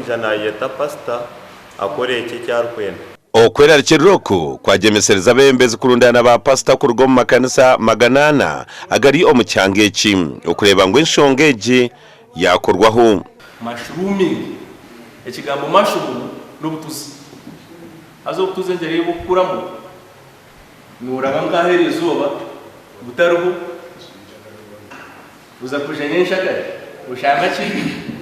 kwijana yeta pastor akore iki cyarkwenda okwera kiroko kwagemesereza bembezi kurundana ba pastor ku rugo mu makanisa maganana agari omucyangeki okureba ngo inshongeje yakorwaho mushrooming ekigambo mushroom n'obutuzi azobutuze ngere bukuramo nuraba ngahera izuba butaruhu uza kujenyesha kare ushaka ki.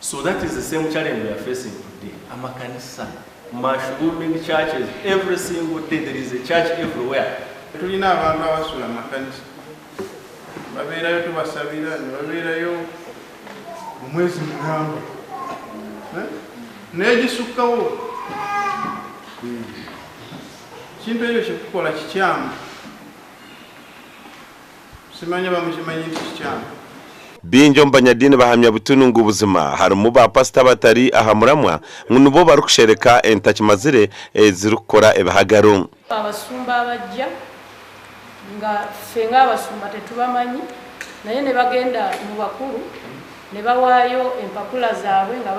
So that is the same challenge we are facing today. Amakanisa, mushrooming churches, every single day there is a church everywhere. Tulina abantu abasula amakanisa babeerayo tubasabira ne babeerayo omwezi mugambo negisukkawo kintu ekyo kyekukola kikyamu simanya bamukimanyi nti kikyamu. binjo mbanyadini bahamya butunungu ubuzima harimo ba pastor batari ahamuramwa nubo barukushereka entakimazire zirukora ebahagaro abasumba abajja nga fenga abasumba tetubamanyi naye ne bagenda mu bakulu ne bawaayo empapula zaabwe nga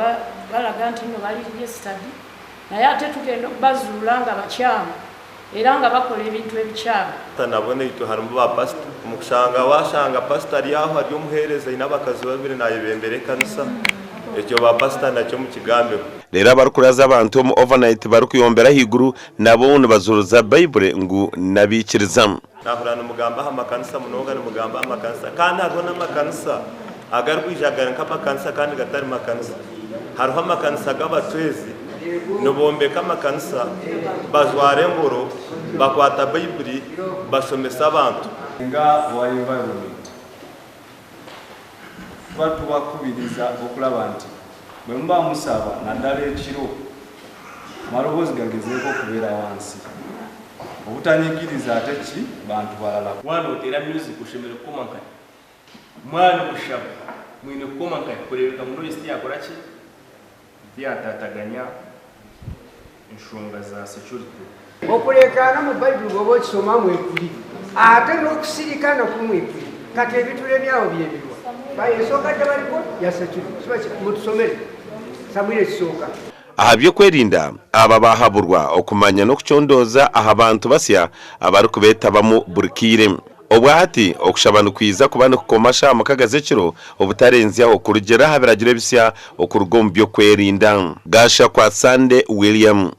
balaga nti no bali registered naye ate tugenda bazuula nga bakyamu era nga bakola ebintu ebikyamu. Tanabone ito harimo ba pastor umushanga washanga pastor yaho ari umuhereza inabakazi babiri nayibembere kanisa ekyo ba pastor nacyo mu kigambe rero barukuraza abantu mu overnight barukuyombera higuru nabo bazuruza bible ngo nabikiriza nahurana umugamba amakanisa munonga n'umugamba amakanisa kandi hariho n'amakanisa agarwijagara nk'amakanisa kandi gatari makanisa hariho amakanisa g'abatwezi nobombeka amakanisa bazware ngoro bakwata bible basomesa abantu nga wa environment batubakubiriza okulaba nti bwe mba musaba naddala ekiro amaloboozi gagezeeko okubeera wansi obutanyigiriza ate ki bantu balala mwana otera music ushemere kukomankaye mwana kushaba mwine kukomankaye kurebeka muno isi yakora ki byatataganya enshonga za security okulekana mu Bible bwoba okisoma mwekuli ate n'okusirika nakumwekuli kati ebitule byawo byebirwa bayesooka tabaliko ya security mutusomere Samwire kisooka ahabyo kwerinda aba bahaburwa okumanya no kucondoza aha bantu basya abarukubetabamu burikire obwati okushabana kwiza kubana kukomasha amakagazekiro obutarenzya okurugera habiragira bisya okurugombyo kwerinda gasha kwa Sande William.